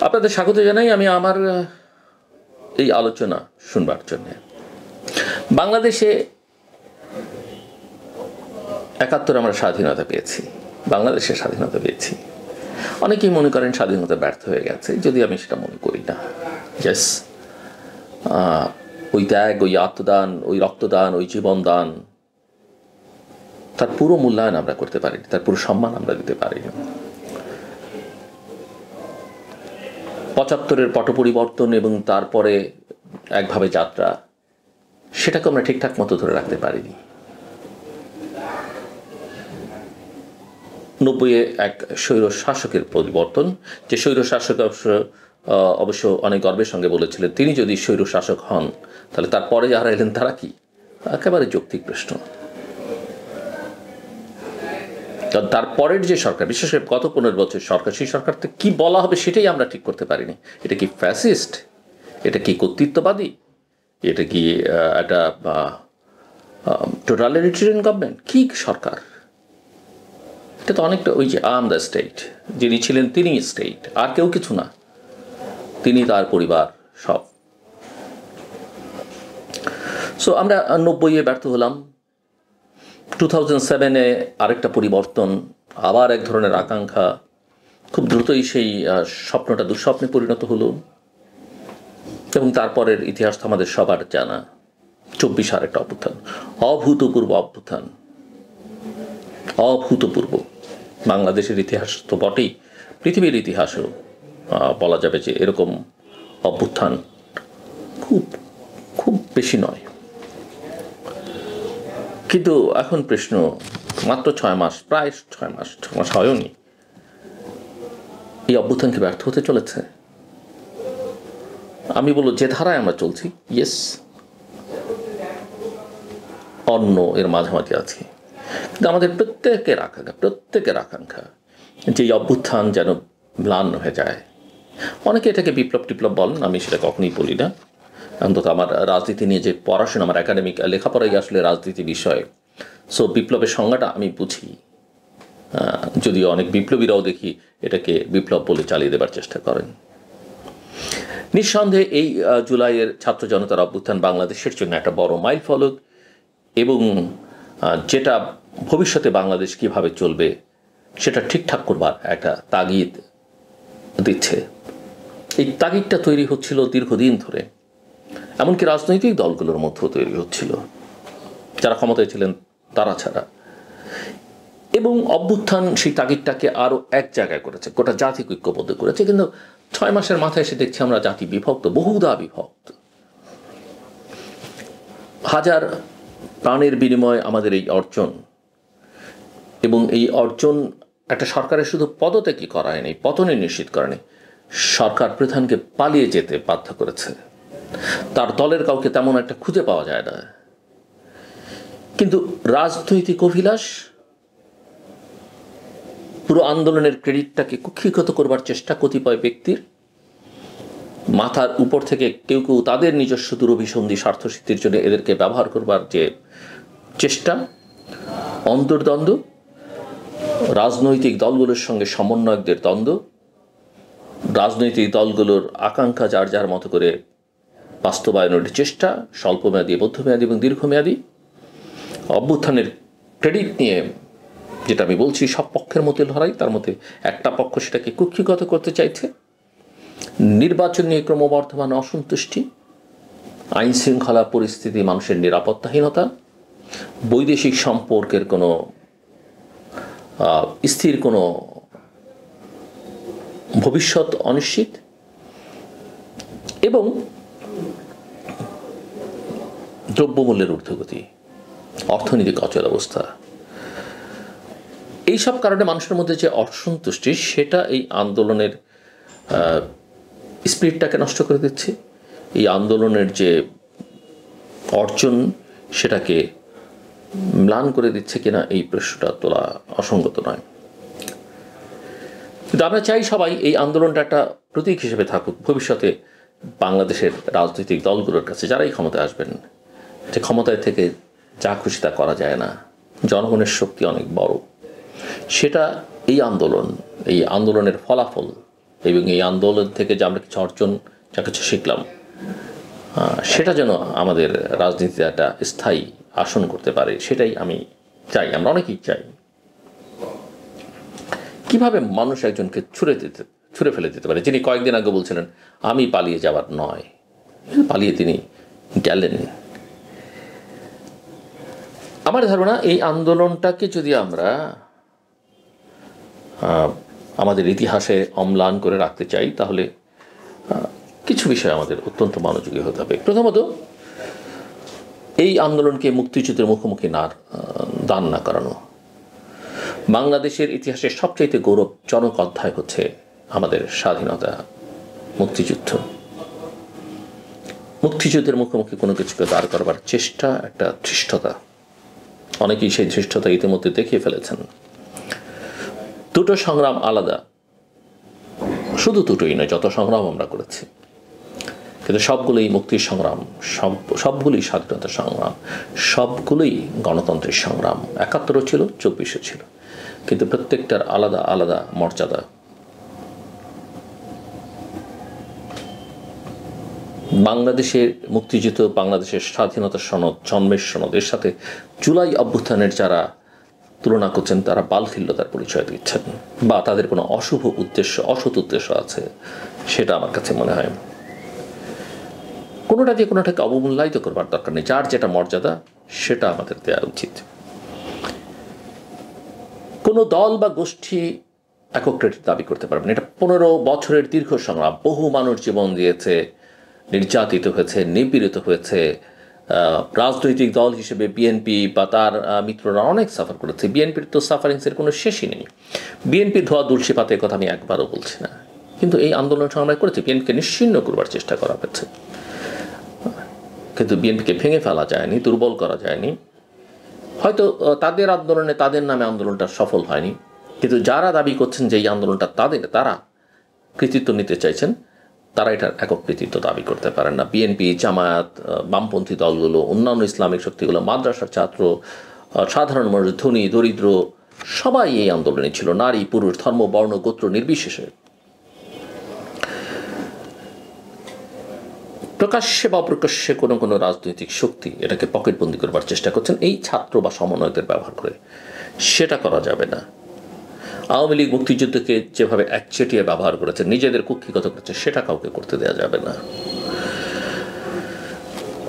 আপনাদের স্বাগত জানাই আমি আমার এই আলোচনা শুনবার জন্য। বাংলাদেশে ৭১ আমরা স্বাধীনতা পেয়েছি, বাংলাদেশে স্বাধীনতা পেয়েছি। অনেকেই মনে করেন স্বাধীনতা ব্যর্থ হয়ে গেছে, যদি আমি সেটা মনে করি না। ইয়েস, ওই ত্যাগ, ওই আত্মদান, ওই রক্তদান, ওই জীবনদান, তার পুরো মূল্যায়ন আমরা করতে পারিনি, তার পুরো সম্মান আমরা দিতে পারিনি। ৭৫-এর পট পরিবর্তন এবং তারপরে একভাবে যাত্রা, সেটাকে আমরা ঠিকঠাক মতো ধরে রাখতে পারিনি। ৯০-এ এক স্বৈর শাসকের পরিবর্তন, যে স্বৈর শাসক অবশ্য অনেক গর্বের সঙ্গে বলেছিলেন তিনি যদি স্বৈর শাসক হন তাহলে তারপরে যারা এলেন তারা কি, একেবারে যৌক্তিক প্রশ্ন। তারপরের যে সরকার, বিশেষ করে গত ১৫ বছর সরকার, সেই সরকারকে কি বলা হবে সেটাই আমরা ঠিক করতে পারিনি। এটা কি ফ্যাসিস্ট, এটা কি কর্তৃত্ববাদী, এটা কি একটা টোটালিটেরিয়ান গভর্নমেন্ট, কি সরকার? এটা তো অনেকটা ওই যে আম দ্য স্টেট, যিনি ছিলেন তিনি স্টেট, আর কেউ কিছু না, তিনি তার পরিবার সব। সো আমরা ৯০-এ ব্যর্থ হলাম। 2007-এ আরেকটা পরিবর্তন, আবার এক ধরনের আকাঙ্ক্ষা, খুব দ্রুতই সেই স্বপ্নটা দুঃস্বপ্নে পরিণত হলো। এবং তারপরের ইতিহাস তো আমাদের সবার জানা। ২৪ আরেকটা অভ্যুত্থান, অভূতপূর্ব অভ্যুত্থান, অভূতপূর্ব। বাংলাদেশের ইতিহাস তো বটেই, পৃথিবীর ইতিহাসও বলা যাবে যে এরকম অভ্যুত্থান খুব খুব বেশি নয়। কিন্তু এখন প্রশ্ন, মাত্র ৬ মাস, প্রায় ৬ মাস হয়নি, এই অভ্যুত্থান কি ব্যর্থ হতে চলেছে? আমি বলবো যে ধারায় আমরা চলছি, ইয়েস, অন্য এর মাঝামাঝি আছে। কিন্তু আমাদের প্রত্যেকের আকাঙ্ক্ষা যে এই অভ্যুত্থান যেন ম্লান হয়ে যায়। অনেকে এটাকে বিপ্লব টিপ্লব বলেন, আমি সেটা কখনোই বলি না। অন্তত আমার রাজনীতি নিয়ে যে পড়াশোনা, আমার একাডেমিক লেখাপড়াই আসলে রাজনীতি বিষয়। সো বিপ্লবের সংজ্ঞাটা আমি বুঝি, যদিও অনেক বিপ্লবীরাও দেখি এটাকে বিপ্লব বলে চালিয়ে দেবার চেষ্টা করেন। নিঃসন্দেহে এই জুলাইয়ের ছাত্র জনতার অভ্যুত্থান বাংলাদেশের জন্য একটা বড় মাইল ফলক, এবং যেটা ভবিষ্যতে বাংলাদেশ কিভাবে চলবে সেটা ঠিকঠাক করবার একটা তাগিদ দিচ্ছে। এই তাগিদটা তৈরি হচ্ছিল দীর্ঘদিন ধরে, এমনকি রাজনৈতিক দলগুলোর মধ্যেও তৈরি হচ্ছিল, যারা ক্ষমতায় ছিলেন তারা ছাড়া। এবং অভ্যুত্থান সেই তাগিদটাকে আরও এক জায়গায় করেছে, গোটা জাতিকে ঐক্যবদ্ধ করেছে। কিন্তু ৬ মাসের মাথায় এসে দেখছি আমরা জাতি বিভক্ত, বহুদা বিভক্ত। হাজার প্রাণের বিনিময়ে আমাদের এই অর্জন, এবং এই অর্জন একটা সরকারের শুধু পদত্যাগই করায়নি, পতনে নিশ্চিত করেনি, সরকার প্রধানকে পালিয়ে যেতে বাধ্য করেছে। তার দলের কাউকে তেমন একটা খুঁজে পাওয়া যায় না। কিন্তু রাজনৈতিক অভিলাষ পুরো আন্দোলনের ক্রেডিটটাকে কুক্ষিগত করবার চেষ্টা কতিপয় ব্যক্তির, মাথার উপর থেকে কেউ কেউ তাদের নিজস্ব দুরভিসন্ধি স্বার্থসিদ্ধির জন্য এদেরকে ব্যবহার করবার যে চেষ্টা, অন্তর্দ্বন্দ্ব, রাজনৈতিক দলগুলোর সঙ্গে সমন্বয়কদের দ্বন্দ্ব, রাজনৈতিক দলগুলোর আকাঙ্ক্ষা যার যার মতো করে বাস্তবায়নের চেষ্টা, স্বল্পমেয়াদী, মধ্যমেয়াদী এবং দীর্ঘমেয়াদী। অভ্যুত্থানের ক্রেডিট নিয়ে যেটা আমি বলছি, সব পক্ষের মধ্যে লড়াই, তার মধ্যে একটা পক্ষ সেটাকে কুক্ষিগত করতে চাইছে। নির্বাচন নিয়ে ক্রমবর্ধমান অসন্তুষ্টি, আইন শৃঙ্খলা পরিস্থিতি, মানুষের নিরাপত্তাহীনতা, বৈদেশিক সম্পর্কের কোনো স্থির কোনো ভবিষ্যৎ অনিশ্চিত, এবং দ্রব্যমূল্যের ঊর্ধ্বগতি, অর্থনৈতিক অচল অবস্থা। এইসব কারণে মানুষের মধ্যে যে অসন্তুষ্টি, সেটা এই আন্দোলনের স্পিরিটটাকে নষ্ট করে দিচ্ছে। এই আন্দোলনের যে অর্জন, সেটাকে ম্লান করে দিচ্ছে কিনা, এই প্রশ্নটা তোলা অসঙ্গত নয়। কিন্তু আমরা চাই সবাই এই আন্দোলনটা একটা প্রতীক হিসেবে থাকুক ভবিষ্যতে বাংলাদেশের রাজনৈতিক দলগুলোর কাছে, যারাই ক্ষমতায় আসবেন, যে ক্ষমতায় থেকে যা খুশি তা করা যায় না, জনগণের শক্তি অনেক বড়। সেটা এই আন্দোলনের ফলাফল এবং এই আন্দোলন থেকে যে আমরা কিছু অর্জন, যা কিছু শিখলাম, সেটা যেন আমাদের রাজনীতিতে একটা স্থায়ী আসন করতে পারে, সেটাই আমি চাই, আমরা অনেকেই চাই। কিভাবে মানুষ একজনকে ছুঁড়ে ফেলে দিতে পারে, যিনি কয়েকদিন আগে বলছিলেন আমি পালিয়ে যাওয়ার নয়, পালিয়ে তিনি গেলেন। আমার ধারণা এই আন্দোলনটাকে যদি আমরা আমাদের ইতিহাসে অম্লান করে রাখতে চাই, তাহলে কিছু বিষয় আমাদের অত্যন্ত মনোযোগী হতে হবে। প্রথমত, এই আন্দোলনকে মুক্তিযুদ্ধের মুখোমুখি দান না করানো। বাংলাদেশের ইতিহাসের সবচাইতে গৌরবজনক অধ্যায় হচ্ছে আমাদের স্বাধীনতা, মুক্তিযুদ্ধ। মুক্তিযুদ্ধের মুখোমুখি কোনো কিছুকে দাঁড় করবার চেষ্টা একটা ধৃষ্টতা, অনেকেই সেই ধৃষ্টতা ইতিমধ্যে দেখিয়ে ফেলেছেন। দুটো সংগ্রাম আলাদা, শুধু দুটোই নয়, যত সংগ্রাম আমরা করেছি, কিন্তু সবগুলোই মুক্তির সংগ্রাম, সবগুলোই স্বাধীনতার সংগ্রাম, সবগুলোই গণতন্ত্রের সংগ্রাম। ৭১ও ছিল, ২৪ও ছিল, কিন্তু প্রত্যেকটার আলাদা আলাদা মর্যাদা। বাংলাদেশের মুক্তিযুদ্ধ, বাংলাদেশের স্বাধীনতার সনদ, জন্মের সনদ, এর সাথে জুলাই অভ্যুত্থানের যারা তুলনা করছেন তারা বালখিল্যতার পরিচয় দিচ্ছেন, বা তাদের কোনো অশুভ উদ্দেশ্য, অসৎ উদ্দেশ্য আছে, সেটা আমার কাছে মনে হয়। কোনোটা দিয়ে কোনোটাকে অবমূল্যায়িত করবার দরকার নেই, যার যেটা মর্যাদা সেটা আমাদের দেওয়া উচিত। কোনো দল বা গোষ্ঠী একক ক্রেডিট দাবি করতে পারবেন, এটা ১৫ বছরের দীর্ঘ সংগ্রাম, বহু মানুষ জীবন দিয়েছে, নির্যাতিত হয়েছে, নিপীড়িত হয়েছে। রাজনৈতিক দল হিসেবে বিএনপি বা তার মিত্ররা অনেক সাফার করেছে, বিএনপির তো সাফারিংসের কোনো শেষই নেই। বিএনপি ধোয়া তুলসী পাতের কথা আমি একবারও বলছি না, কিন্তু এই আন্দোলন সংগ্রাম করেছে, বিএনপিকে নিশ্চিহ্ন করবার চেষ্টা করা হয়েছে, কিন্তু বিএনপিকে ভেঙে ফেলা যায়নি, দুর্বল করা যায়নি। হয়তো তাদের আন্দোলনে, তাদের নামে আন্দোলনটা সফল হয়নি, কিন্তু যারা দাবি করছেন যে এই আন্দোলনটা তারা কৃতিত্ব নিতে চাইছেন, তারা এটার একক কৃতিত্ব দাবি করতে পারেন না। বিএনপি, জামায়াত, বামপন্থী দলগুলো, অন্যান্য ইসলামিক শক্তিগুলো, মাদ্রাসার ছাত্র, সাধারণ মানুষ, ধনী দরিদ্র, সবাই এই আন্দোলনে ছিল, নারী পুরুষ, ধর্ম বর্ণ গোত্র নির্বিশেষে। প্রকাশ্যে বা অপ্রকাশ্যে কোনো কোনো রাজনৈতিক শক্তি এটাকে পকেটবন্দি করবার চেষ্টা করছেন এই ছাত্র বা সমন্বয়কদের ব্যবহার করে, সেটা করা যাবে না। আওয়ামী লীগ মুক্তিযুদ্ধকে যেভাবে একচেটিয়া ব্যবহার করেছে, নিজেদের কুক্ষিগত করেছে, সেটা কাউকে করতে দেওয়া যাবে না।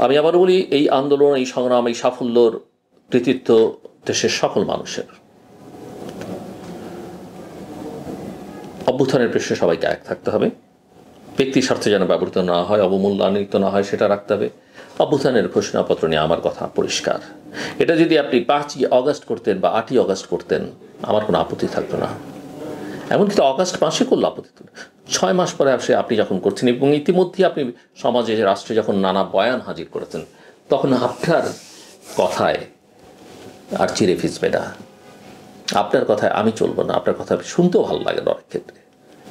আমি আবার বলি, এই আন্দোলন, এই সংগ্রাম, এই সাফল্যর কৃতিত্ব দেশের সকল মানুষের। অভ্যুত্থানের পৃষ্ঠে সবাইকে এক থাকতে হবে, ব্যক্তি স্বার্থে যেন ব্যবহৃত না হয়, অবমূল্যায়িত না হয়, সেটা রাখতে হবে। অভ্যুত্থানের ঘোষণাপত্র নিয়ে আমার কথা পরিষ্কার, এটা যদি আপনি 5ই অগাস্ট করতেন বা 8ই অগাস্ট করতেন, আমার কোনো আপত্তি থাকতো না। এমনকি তো অগাস্ট মাসে করলে আপত্তি, 6 মাস পরে আসে আপনি যখন করছেন, এবং ইতিমধ্যে আপনি সমাজে, রাষ্ট্রে যখন নানা বয়ান হাজির করেছেন, তখন আপনার কথায় আর চিরে ভিজবে না, আপনার কথায় আমি চলবো না, আপনার কথা শুনতেও ভালো লাগে না অনেক ক্ষেত্রে।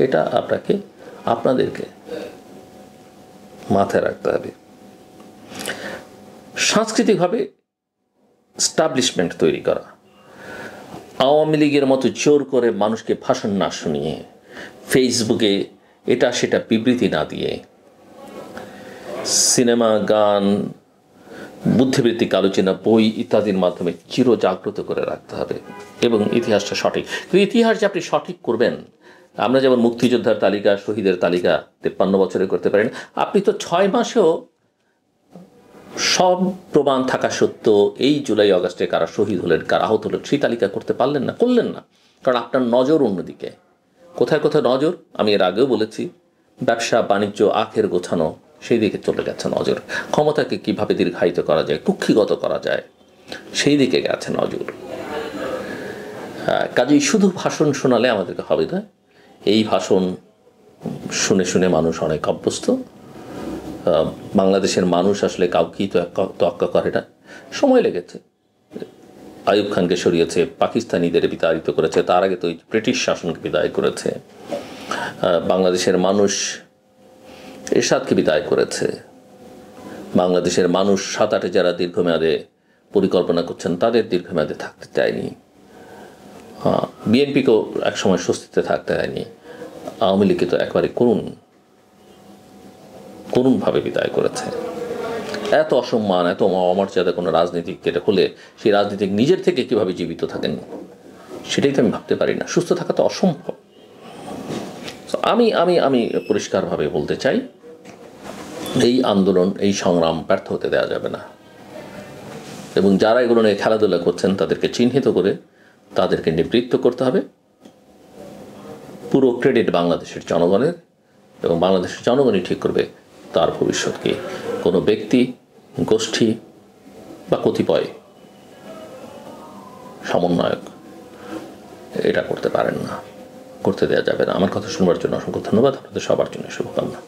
এটা আপনাদেরকে মাথায় রাখতে হবে। সাংস্কৃতিকভাবে স্টাবলিশমেন্ট তৈরি করা, আওয়ামী লীগের মতো জোর করে মানুষকে ভাষণ না শুনিয়ে, ফেসবুকে এটা সেটা বিবৃতি না দিয়ে, সিনেমা, গান, বুদ্ধিবৃত্তিক আলোচনা, বই ইত্যাদির মাধ্যমে চিরজাগ্রত করে রাখতে হবে, এবং ইতিহাসটা সঠিক। কিন্তু ইতিহাস যে আপনি সঠিক করবেন, আমরা যেমন মুক্তিযোদ্ধার তালিকা, শহীদের তালিকা 53 বছরে করতে পারেন, আপনি তো 6 মাসেও সব প্রমাণ থাকা সত্ত্বেও এই জুলাই অগাস্টে কারা শহীদ হলেন, কারা আহত হলেন, সেই তালিকা করতে করলেন না, কারণ আপনার নজর অন্যদিকে। কোথায় কোথায় নজর, আমি এর আগেও বলেছি, ব্যবসা বাণিজ্য, আখের গোছানো, সেই দিকে চলে গেছে নজর। ক্ষমতাকে কিভাবে দীর্ঘায়িত করা যায়, কুক্ষিগত করা যায়, সেই দিকে গেছে নজর। কাজেই শুধু ভাষণ শোনালে আমাদেরকে হবে না, এই ভাষণ শুনে শুনে মানুষ অনেক অভ্যস্ত। বাংলাদেশের মানুষ আসলে কাউকেই তোয়াক্কা করে না, সময় লেগেছে। আইয়ুব খানকে সরিয়েছে, পাকিস্তানিদের বিতাড়িত করেছে, তার আগে তো ব্রিটিশ শাসনকে বিদায় করেছে। বাংলাদেশের মানুষ এরশাদকে বিদায় করেছে। বাংলাদেশের মানুষ 7-8 যারা দীর্ঘমেয়াদে পরিকল্পনা করছেন, তাদের দীর্ঘমেয়াদে থাকতে চায়নি। বিএনপিকেও একসময় স্বস্তিতে থাকতে হয়নি। আওয়ামী লীগকে তো একবারে করুণভাবে বিদায় করেছে। এত অসম্মান, এত অমর্যাদা কোনো রাজনীতিকের হলে সেই রাজনীতিক নিজের থেকে কিভাবে জীবিত থাকেন সেটাই তো আমি ভাবতে পারি না। সুস্থ থাকা তো অসম্ভব। আমি আমি আমি পরিষ্কারভাবে বলতে চাই, এই আন্দোলন, এই সংগ্রাম ব্যর্থ হতে দেওয়া যাবে না, এবং যারা এগুলো নিয়ে খেলাধুলা করছেন তাদেরকে চিহ্নিত করে তাদেরকে নিবৃত্ত করতে হবে। পুরো ক্রেডিট বাংলাদেশের জনগণের, এবং বাংলাদেশের জনগণই ঠিক করবে তার ভবিষ্যৎকে। কোনো ব্যক্তি, গোষ্ঠী বা কতিপয় সমন্বয়ক এটা করতে পারেন না, করতে দেওয়া যাবে না। আমার কথা শুনবার জন্য অসংখ্য ধন্যবাদ। আপনাদের সবার জন্য শুভকামনা।